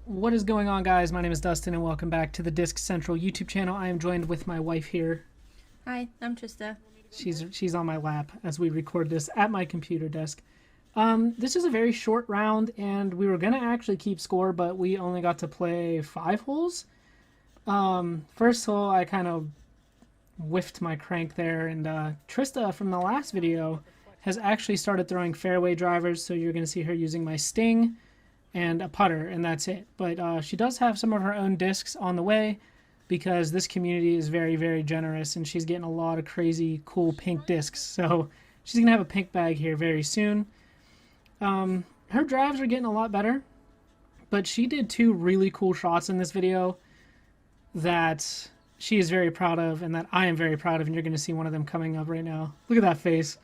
What is going on, guys? My name is Dustin, and welcome back to the Disc Central YouTube channel. I am joined with my wife here. Hi, I'm Trista. She's on my lap as we record this at my computer desk. This is a very short round, and we were going to actually keep score, but we only got to play 5 holes. First hole, I kind of whiffed my crank there, and Trista from the last video has actually started throwing fairway drivers, so you're going to see her using my Sting and a putter, and that's it. But she does have some of her own discs on the way because this community is very, very generous, and she's getting a lot of crazy, cool pink discs. So she's going to have a pink bag here very soon. Her drives are getting a lot better, but she did 2 really cool shots in this video that she is very proud of and that I am very proud of, and you're going to see one of them coming up right now. Look at that face.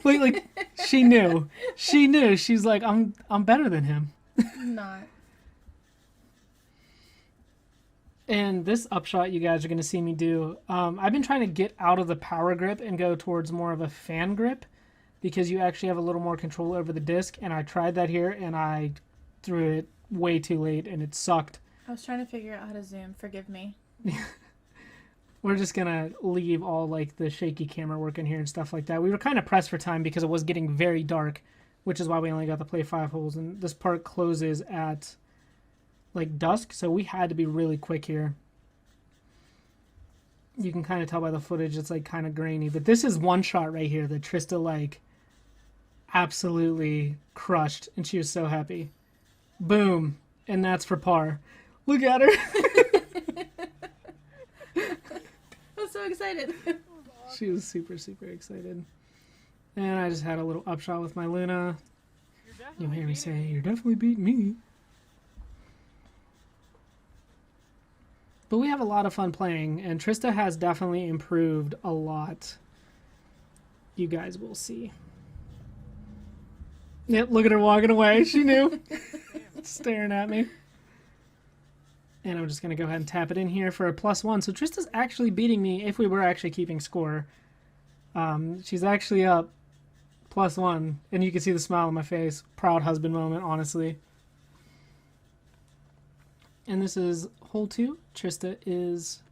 like she knew. She knew. She's like, I'm better than him. Not. And this upshot you guys are going to see me do, I've been trying to get out of the power grip and go towards more of a fan grip because you actually have a little more control over the disc, and I tried that here and I threw it way too late and it sucked. I was trying to figure out how to zoom. Forgive me. We're just going to leave all like the shaky camera work in here and stuff like that. We were kind of pressed for time because it was getting very dark, which is why we only got to play 5 holes, and this part closes at like dusk, so we had to be really quick here. You can kind of tell by the footage it's like kind of grainy, but this is one shot right here that Trista like absolutely crushed, and she was so happy. Boom, and that's for par. Look at her. I'm so excited. She was super, super excited. And I just had a little upshot with my Luna. You'll hear me say, "You're definitely beating me." But we have a lot of fun playing, and Trista has definitely improved a lot. You guys will see. Yep, look at her walking away. She knew. Staring at me. And I'm just going to go ahead and tap it in here for a +1. So Trista's actually beating me if we were actually keeping score. She's actually up +1, and you can see the smile on my face. Proud husband moment, honestly. And this is hole 2. Trista is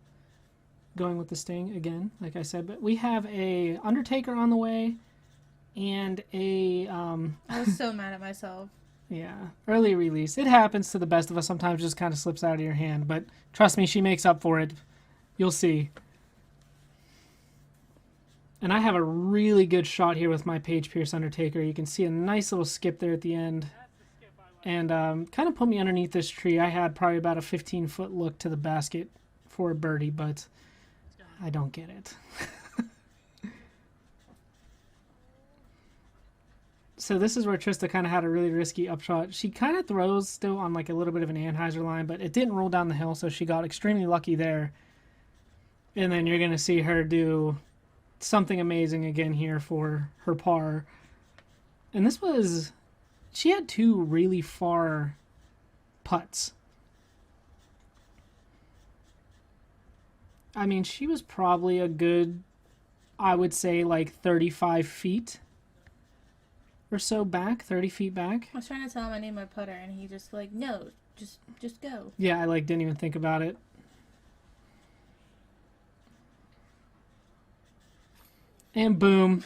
going with the Sting again, like I said. But we have a Undertaker on the way and a... I was so mad at myself. Yeah, early release. It happens to the best of us. Sometimes it just kind of slips out of your hand. But trust me, she makes up for it. You'll see. And I have a really good shot here with my Page Pierce Undertaker. You can see a nice little skip there at the end. And kind of put me underneath this tree. I had probably about a 15-foot look to the basket for a birdie, but I don't get it. So this is where Trista kind of had a really risky upshot. She kind of throws still on like a little bit of an Anheuser line, but it didn't roll down the hill, so she got extremely lucky there. And then you're going to see her do something amazing again here for her par. And this was... She had 2 really far putts. I mean, she was probably a good, I would say, like 35 feet or so back, 30 feet back. I was trying to tell him I need my putter, and he just like, no, just go. Yeah, I like didn't even think about it. And boom.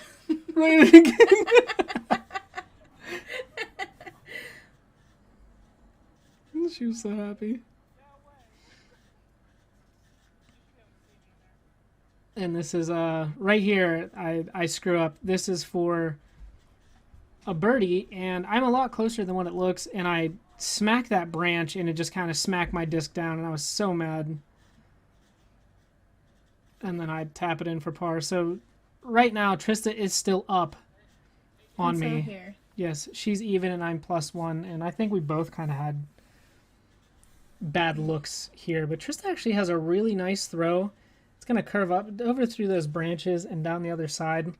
Right again. She was so happy. And this is right here, I screw up. This is for a birdie, and I'm a lot closer than what it looks, and I smacked that branch, and it just kind of smacked my disc down, and I was so mad. And then I tap it in for par. So right now, Trista is still up on me. Here. Yes, she's even, and I'm +1, and I think we both kind of had bad looks here, but Trista actually has a really nice throw. It's going to curve up over through those branches and down the other side.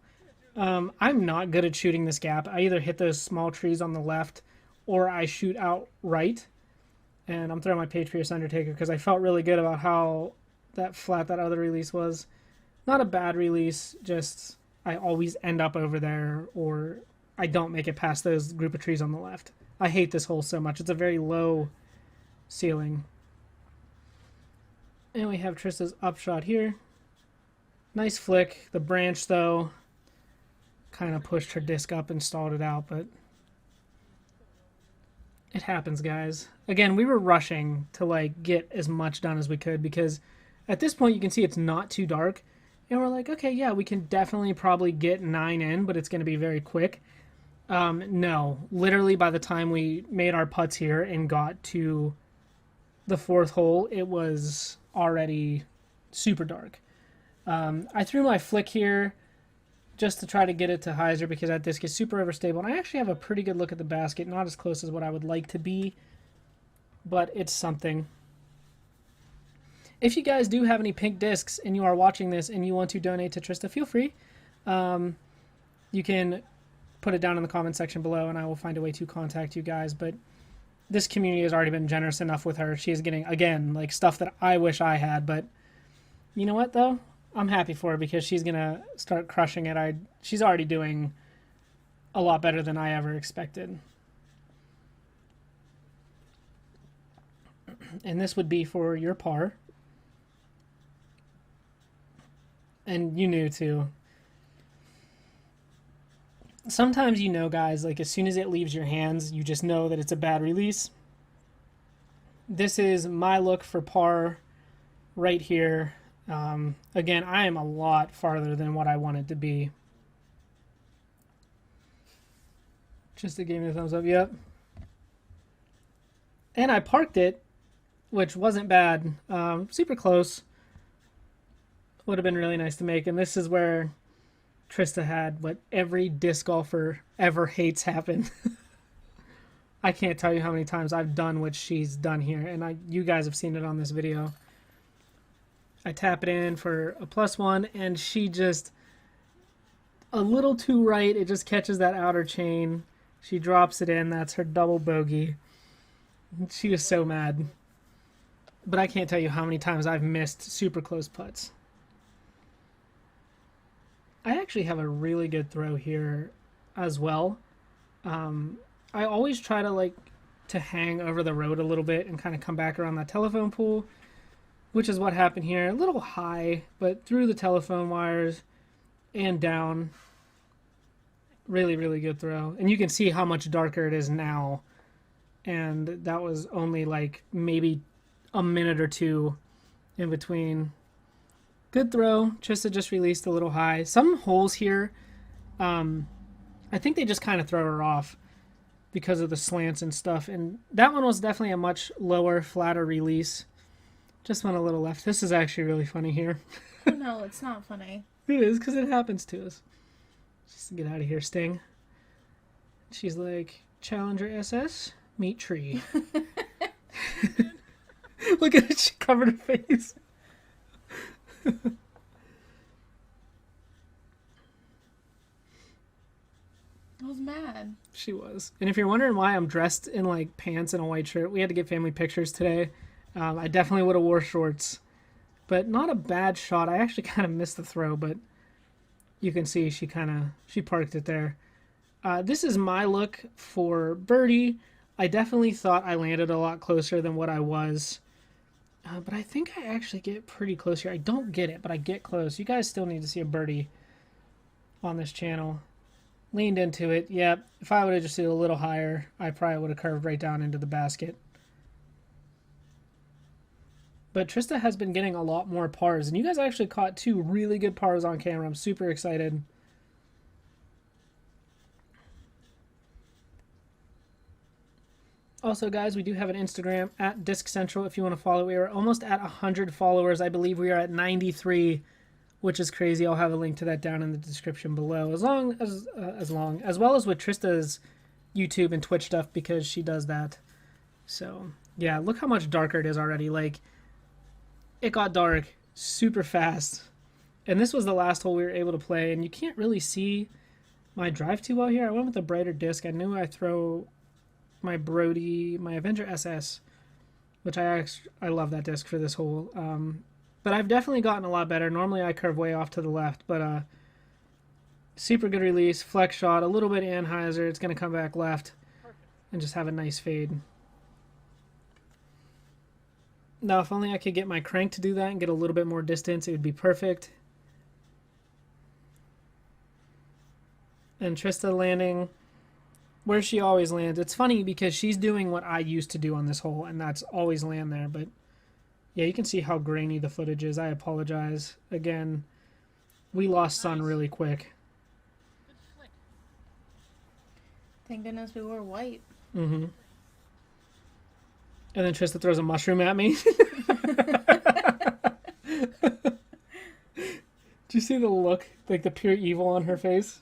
I'm not good at shooting this gap. I either hit those small trees on the left or I shoot out right, and I'm throwing my Page Pierce Undertaker because I felt really good about how that flat that other release was. Not a bad release, just I always end up over there, or I don't make it past those group of trees on the left. I hate this hole so much. It's a very low ceiling. And we have Trista's upshot here. Nice flick. The branch, though, kind of pushed her disc up and stalled it out, but it happens, guys. Again, we were rushing to like get as much done as we could because at this point you can see it's not too dark. And we're like, okay, yeah, we can definitely probably get 9 in, but it's going to be very quick. No, literally by the time we made our putts here and got to the 4th hole, it was already super dark. I threw my flick here just to try to get it to hyzer because that disc is super overstable. And I actually have a pretty good look at the basket. Not as close as what I would like to be, but it's something. If you guys do have any pink discs and you are watching this and you want to donate to Trista, feel free. You can put it down in the comment section below and I will find a way to contact you guys. But this community has already been generous enough with her. She is getting, again, like stuff that I wish I had. But you know what, though? I'm happy for her because she's going to start crushing it. She's already doing a lot better than I ever expected. And this would be for your par. And you knew too. Sometimes you know, guys, like as soon as it leaves your hands, you just know that it's a bad release. This is my look for par right here. Again, I am a lot farther than what I wanted to be. Just to give me a thumbs up, yep. And I parked it, which wasn't bad. Super close. Would have been really nice to make. And this is where Trista had what every disc golfer ever hates happen. I can't tell you how many times I've done what she's done here. And you guys have seen it on this video. I tap it in for a +1, and she just, a little too right, it just catches that outer chain. She drops it in. That's her double bogey. She was so mad. But I can't tell you how many times I've missed super close putts. I actually have a really good throw here as well. I always try to hang over the road a little bit and kind of come back around that telephone pole, which is what happened here. A little high, but through the telephone wires and down. Really, really good throw. And you can see how much darker it is now. And that was only like maybe a minute or two in between. Good throw. Trista just released a little high. Some holes here, I think they just kind of throw her off because of the slants and stuff. And that one was definitely a much lower, flatter release. Just went a little left. This is actually really funny here. No, it's not funny. It is, because it happens to us. Just get out of here, Sting. She's like, Challenger SS, meet tree. Look at it, she covered her face. I was mad. She was. And if you're wondering why I'm dressed in like pants and a white shirt, we had to get family pictures today. I definitely would have wore shorts, but not a bad shot. I actually kind of missed the throw, but you can see she parked it there. This is my look for birdie. I definitely thought I landed a lot closer than what I was, but I think I actually get pretty close here. I don't get it, but I get close. You guys still need to see a birdie on this channel. Leaned into it. Yep. If I would have just did a little higher, I probably would have curved right down into the basket. But Trista has been getting a lot more pars, and you guys actually caught 2 really good pars on camera. I'm super excited. Also, guys, we do have an Instagram at Disc Central if you want to follow. We are almost at 100 followers. I believe we are at 93, which is crazy. I'll have a link to that down in the description below, as well as with Trista's YouTube and Twitch stuff, because she does that. So, yeah, look how much darker it is already. Like, it got dark super fast. And this was the last hole we were able to play, and you can't really see my drive too well here. I went with a brighter disc. I knew I'd throw my Avenger SS, which I love that disc for this hole. But I've definitely gotten a lot better. Normally I curve way off to the left, but super good release, flex shot, a little bit anhyzer. It's going to come back left and just have a nice fade. Now, if only I could get my crank to do that and get a little bit more distance, it would be perfect. And Trista landing where she always lands. It's funny because she's doing what I used to do on this hole, and that's always land there. But yeah, you can see how grainy the footage is. I apologize. Again, we lost sun really quick. Thank goodness we were white. Mm-hmm. And then Trista throws a mushroom at me. Do you see the look? Like the pure evil on her face?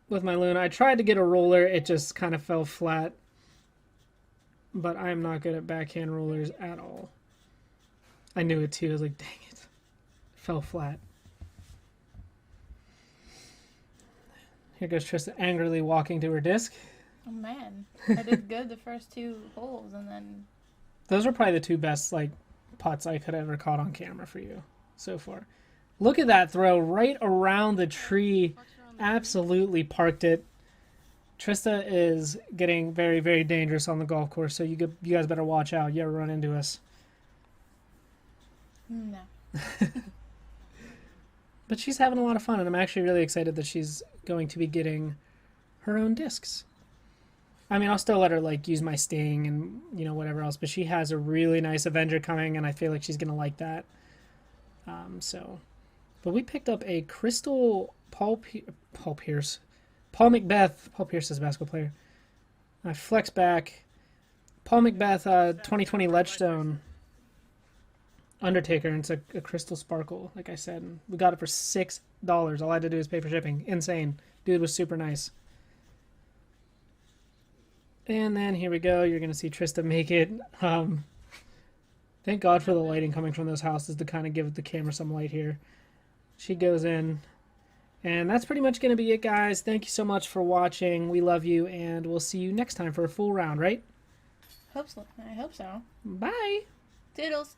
With my Luna, I tried to get a roller. It just kind of fell flat. But I am not good at backhand rollers at all. I knew it too. I was like, dang it. It fell flat. Here goes Trista angrily walking to her disc. Oh man, I did good the first 2 holes, and then Those are probably the 2 best putts I could ever caught on camera for you so far. Look at that throw right around the tree. Absolutely parked it. Trista is getting very, very dangerous on the golf course, so you guys better watch out. You ever run into us. no. But she's having a lot of fun, and I'm actually really excited that she's going to be getting her own discs. I mean, I'll still let her use my Sting and whatever else, but she has a really nice Avenger coming, and I feel like she's gonna like that. But we picked up a crystal Paul Pierce, Paul Macbeth. Paul Pierce is a basketball player. I flex back. Paul Macbeth, 2020 Ledgestone Undertaker, and it's a crystal sparkle, like I said. And we got it for $6. All I had to do is pay for shipping. Insane. Dude was super nice. And then here we go. You're going to see Trista make it. Thank God for the lighting coming from those houses to kind of give the camera some light here. She goes in. And that's pretty much going to be it, guys. Thank you so much for watching. We love you, and we'll see you next time for a full round, right? I hope so. Bye. Doodles.